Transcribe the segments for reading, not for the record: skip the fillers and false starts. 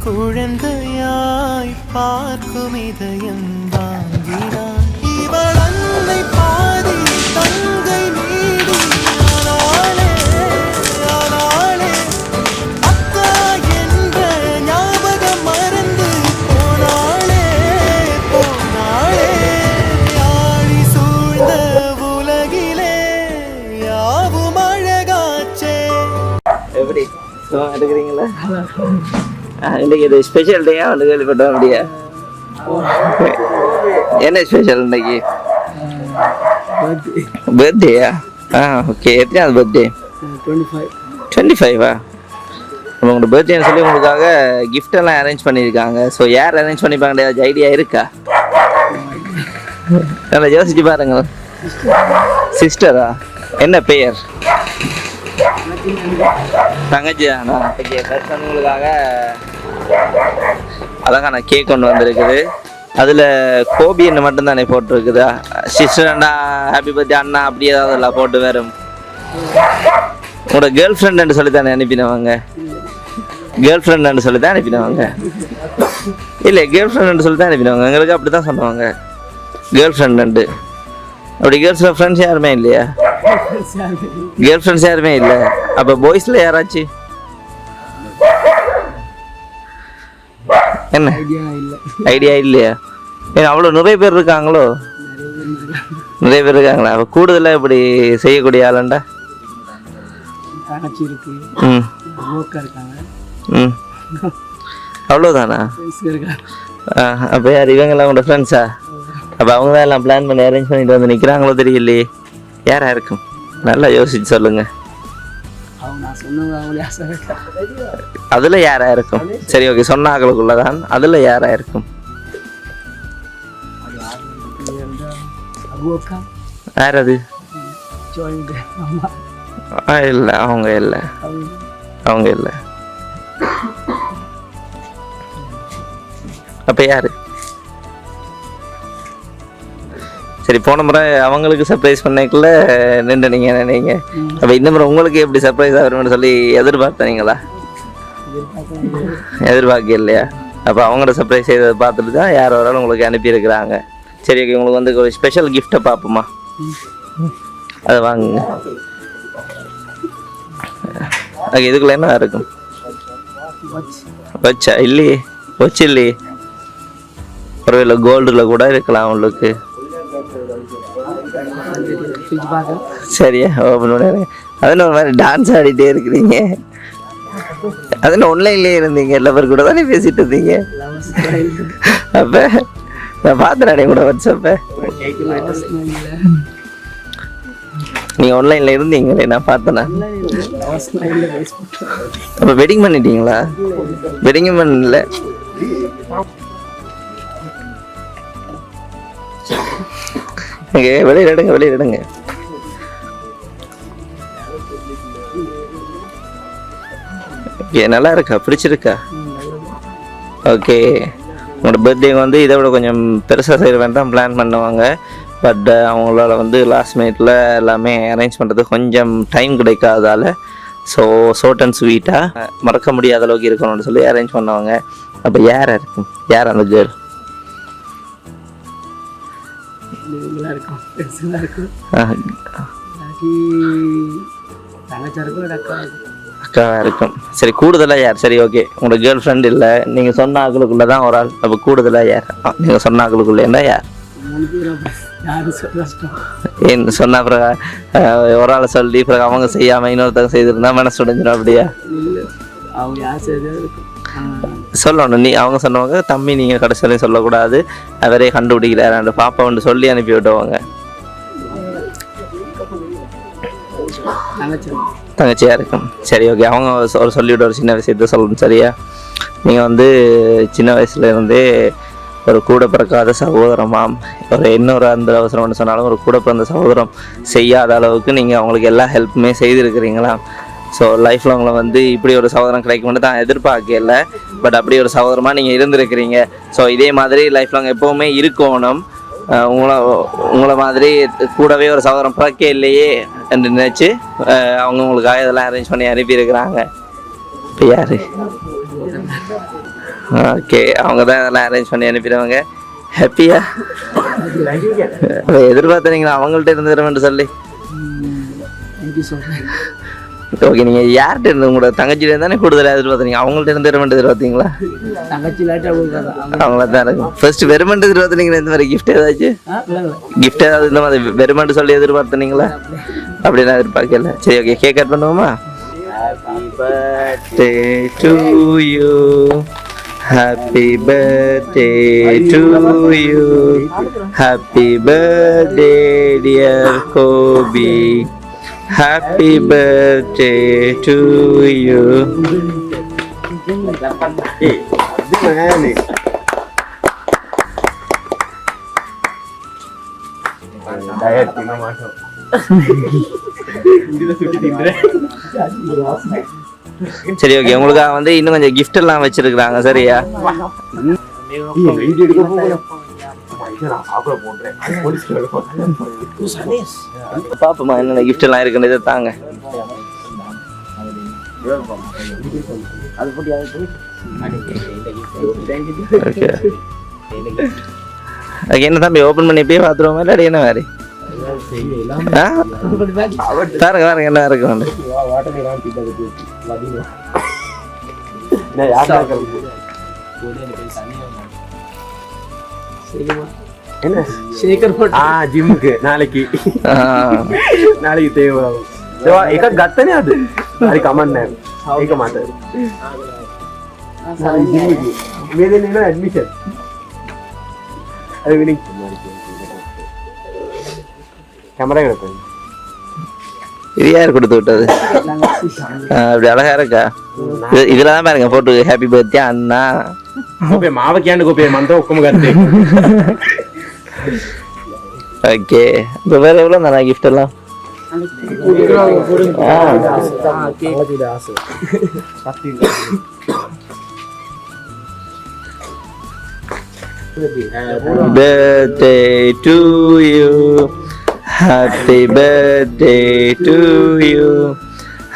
குழந்தையாய் பார்க்கும் இதயம் வாங்கினான் இவள் அன்னை பாதி தங்கை நீதி ஆனாளே ஆனாளே அக்கா என்ற ஞாபகம் மறந்து போனாளே போனாளே ஆழி சூழ்ந்த உலகிலே யாவும் அழகாச்சே. எப்படி எடுக்கிறீங்களா? இன்னைக்கு இது ஸ்பெஷல் டேயா வந்து கேள்விப்பட்டோம். அப்படியா? என்ன ஸ்பெஷல் இன்னைக்கு? பர்த்டேயா? ஓகே. எத்தனாவது பர்த்டே? 25. உங்களோட பர்த்டேன்னு சொல்லி உங்களுக்காக கிஃப்ட் எல்லாம் அரேஞ்ச் பண்ணியிருக்காங்க. ஸோ யார் அரேஞ்ச் பண்ணிப்பாங்க ஐடியா இருக்கா? நல்லா யோசிச்சு பாருங்க. சிஸ்டரா? என்ன பெயர்? தங்கச்சியாண்ணா. ஓகே. ஃபர்ஸ்ட் வந்து உங்களுக்காக அழகான கேக் கொண்டு வந்திருக்குது. அதில் கோபின்னு மட்டும்தானே போட்டிருக்குதா? சிஸ்டர் அண்ணா ஹாப்பி பர்த்டே அண்ணா அப்படி ஏதாவது இல்லை போட்டு வரும். உங்களோட கேர்ள் ஃப்ரெண்டுன்னு சொல்லி தானே அனுப்பினவங்க? கேர்ள் ஃப்ரெண்டுன்னு சொல்லி தான் அனுப்பினவங்க. இல்லை கேர்ள் ஃப்ரெண்டுன்னு சொல்லி தான் அனுப்பினவங்க. எங்களுக்கு அப்படி தான் சொன்னவங்க கேர்ள் ஃப்ரெண்டு. அப்படி கேர்ள்ஸ் ஃப்ரெண்ட்ஸ் யாருமே இல்லையா? கேர்ள் ஃப்ரெண்ட்ஸ் யாருமே இல்லை. அப்போ பாய்ஸில் யாராச்சும் என்ன ஐடியா இல்லையா? ஏன் அவ்வளோ நிறைய பேர் இருக்காங்களோ? நிறைய பேர் இருக்காங்களா? அப்போ கூடுதலாக இப்படி செய்யக்கூடிய ஆளுண்டா? அவ்வளோதானா? அப்போ யார் இவங்கெல்லாம் உங்களோட ஃப்ரெண்ட்ஸா? அப்போ அவங்க தான் எல்லாம் பிளான் பண்ணி அரேஞ்ச் பண்ணிட்டு வந்து நிற்கிறாங்களோ தெரியலையே. யாரா இருக்கும்? நல்லா யோசிச்சு சொல்லுங்க. அதுல யாரா இருக்கும்? சரி ஓகே, சொன்ன ஆக்களுக்குள்ளதான். அதுல யாரா இருக்கும்? யார் அது? இல்ல அவங்க இல்ல, அவங்க இல்ல. அப்ப யாரு? சரி, போன முறை அவங்களுக்கு சர்ப்ரைஸ் பண்ணக்குள்ள நின்று நீங்க நினைங்க. அப்ப இந்த முறை உங்களுக்கு எப்படி சர்ப்ரைஸ் ஆகும்னு சொல்லி எதிர்பார்த்தீங்களா? எதிர்பார்க்க இல்லையா? அப்ப அவங்களோட சர்ப்ரைஸ் செய்ததை பார்த்துட்டு தான் யார் வராலும் உங்களுக்கு அனுப்பியிருக்கிறாங்க. சரி ஓகே, உங்களுக்கு வந்து ஒரு ஸ்பெஷல் கிஃப்டை பார்ப்போமா? அதை வாங்குங்க. ஓகே, இதுக்குள்ள என்ன இருக்கும்? வச்சா இல்லையே, வச்சு இல்லையே. ஒருவேளை கோல்டுல கூட இருக்கலாம் உங்களுக்கு. சரியா? அதுன்னு ஒரு மாதிரி டான்ஸ் ஆடிட்டே இருக்கிறீங்க. அதுன்னு ஒன்லைன்லேயே இருந்தீங்க, எல்லா பேர் கூட தானே பேசிட்டு இருந்தீங்க. அப்போ நான் பார்த்துறாடே கூட வாட்ஸ்அப்ப. நீங்கள் ஆன்லைனில் இருந்தீங்களே, நான் பார்த்தேண்ணா. அப்போ வெட்டிங் பண்ணிட்டீங்களா? வெட்டிங்கும் பண்ணல. வெளியிடுங்க, வெளியிடுங்க. நல்லா இருக்கா? பிடிச்சிருக்கா? ஓகே. உங்களோட பர்த்டே வந்து இதை விட கொஞ்சம் பெருசாக செய்ய வேண்டாம் பிளான் பண்ணுவாங்க. பட் அவங்களால வந்து லாஸ்ட் மினிட்ல எல்லாமே அரேஞ்ச் பண்ணுறது கொஞ்சம் டைம் கிடைக்காதால ஷார்ட் அண்ட் ஸ்வீட்டாக மறக்க முடியாத அளவுக்கு இருக்கணும்னு சொல்லி அரேஞ்ச் பண்ணுவாங்க. அப்போ யாராக இருக்கும்? யார் அந்த கேர்ள்? அக்காவா இருக்கும். சரி, கூடுதலா யார்? சரி ஓகே, உங்களோட கேர்ள் ஃப்ரெண்ட் இல்லை, நீங்க சொன்ன ஆக்களுக்குள்ளதான் ஒரு ஆள். அப்ப கூடுதலா யார்? நீங்க சொன்ன ஆக்களுக்குள்ள என்ன யார்? ஏன்னு சொன்னா பிறகு ஒரு ஆளை சொல்லி பிறகு அவங்க செய்யாம இன்னொருத்தவங்க செய்திருந்தா மனசு உடைஞ்சிடும். அப்படியா? சொல்லணும். அவங்க சொன்னவங்க தம்பி நீங்க கடைசியிலையும் சொல்லக்கூடாது, அவரே கண்டுபிடிக்கிறாரு அந்த பாப்பா வந்து சொல்லி அனுப்பி விட்டவங்க. தங்கச்சியா இருக்கும். சரி ஓகே, அவங்க ஒரு சொல்லிவிட ஒரு சின்ன விஷயத்த சொல்லணும். சரியா? நீங்கள் வந்து சின்ன வயசுல இருந்தே ஒரு கூட பிறக்காத சகோதரமாம், ஒரு இன்னொரு அந்த அவசரம்னு சொன்னாலும் ஒரு கூட பிறந்த சகோதரம் செய்யாத அளவுக்கு நீங்கள் அவங்களுக்கு எல்லா ஹெல்ப்புமே செய்திருக்கிறீங்களா? ஸோ லைஃப்பில் உங்களை வந்து இப்படி ஒரு சகோதரம் கிடைக்கும்னு தான் எதிர்பார்க்கல. பட் அப்படி ஒரு சகோதரமாக நீங்கள் இருந்திருக்கிறீங்க. ஸோ இதே மாதிரி லைஃப்பில் அவங்க எப்போவுமே இருக்கணும். உங்களை மாதிரி கூடவே ஒரு சகோதரம் பிறக்கே இல்லையே என்று நினச்சி அவங்க உங்களுக்காக இதெல்லாம் அரேஞ்ச் பண்ணி அனுப்பியிருக்கிறாங்க. இப்போ யாரு? ஓகே, அவங்க தான் இதெல்லாம் அரேஞ்ச் பண்ணி அனுப்பிடுவாங்க. ஹாப்பியா? எதிர்பார்த்தீங்களா அவங்கள்ட்ட இருந்து தருவேன் சொல்லி? ஓகே, நீங்கள் யார்கிட்ட இருந்து உங்களோட தங்கச்சியில தானே கூடுதலாக எதிர்பார்த்தீங்க? அவங்கள்ட்ட இருந்து தருவேன் எதிர்பார்த்தீங்களா? அவங்கள தான் இருக்கும். ஃபர்ஸ்ட் வெறுமெண்ட் எதிர்பார்த்தீங்களா? இந்த மாதிரி கிஃப்ட் ஏதாச்சும் கிஃப்ட் ஏதாவது இந்த மாதிரி வெறுமெண்ட் சொல்லி எதிர்பார்த்தீங்களா? அப்படிலாம் எதிர்பார்க்கல. சரி, ஓகே, கேக் கட் பண்ணுவோமா? Happy birthday to you. Happy birthday to you. Happy birthday dear Kobe. Happy birthday to you. Diet tinga maathom. சரி, ஓகே, உங்களுக்காக வந்து இன்னும் கொஞ்சம் கிஃப்ட் எல்லாம் வச்சிருக்காங்க. சரியா? பாப்போமா என்னென்ன கிஃப்ட் எல்லாம் இருக்குன்னு இதை தாங்க. ஓகே, என்ன தம்பி ஓபன் பண்ணி போய் பாத்துருவோமா இல்லாடி என்ன மாதிரி? பாருங்க பாருங்க என்ன இருக்கு வந்து. என்ன ஷேக்கர் போட் ஜிம்முக்கு நாளைக்கு தேவையாகும். එක ගත්තනේ අද හරි කමන්නේ නැහැ. ඒක මට මේ දෙන්නේ නෑ ඇඩ්මිෂන්. அது வினிங் கேமரா எடுப்பேன். இது யார் கொடுத்து விட்டது? அப்படி அழகா இருக்கா? இதுல தான் பாருங்க போட்டு ஹாப்பி பர்த்டே அண்ணா. கோபே மாவ කියන්න கோபே මන්ට ඔක්කොම ගත්තේ. ஓகே, இப்போ வேற எவ்வளவு தானா கிஃப்ட் எல்லாம்? Birthday to you, happy birthday to you,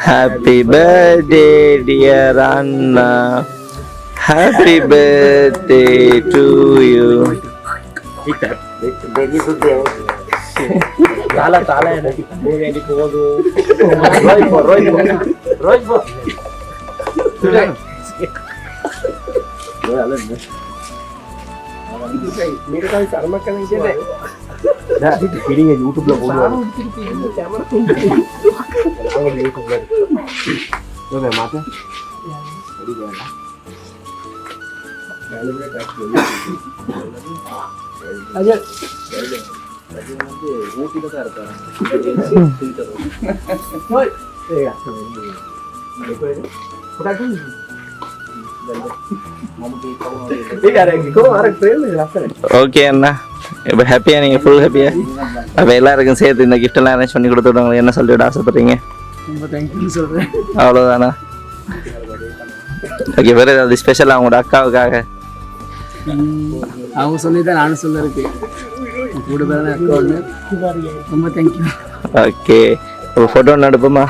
happy birthday dear Anna, happy birthday to you. Tala எனக்கு போவேண்டி போகுது. ரோய் போ मेरे का शर्मा का नहीं है ना फीलिंग है YouTube ல போடுவாங்க கேமரா YouTube ல ஓகே மாத்த ரெடி பண்ணலாம் அஜய் அது வந்து ஊட்டில தான் இருக்காங்க ஓய் ஏங்க போடாட்டி ஓகே அண்ணா, இப்போ ஹாப்பியா? நீங்கள் ஃபுல் ஹாப்பியா? அப்போ எல்லாருக்கும் சேர்த்து இந்த கிஃப்ட் எல்லாம் அரேஞ்ச் பண்ணி கொடுத்துருவாங்க. என்ன சொல்லிவிட ஆசைப்படுறீங்க? ரொம்ப தேங்க்யூ சொல்கிறேன். அவ்வளோதானா? ஓகே, வேறு ஏதாவது ஸ்பெஷலாக உங்களோட அக்காவுக்காக? அவங்க சொல்லி தான் நானும் சொல்ல இருக்கு கூட பேர் அக்கா ஒன்று. ரொம்ப தேங்க்யூ. ஓகே, ஒரு ஃபோட்டோ ஒன்று எடுப்போமா?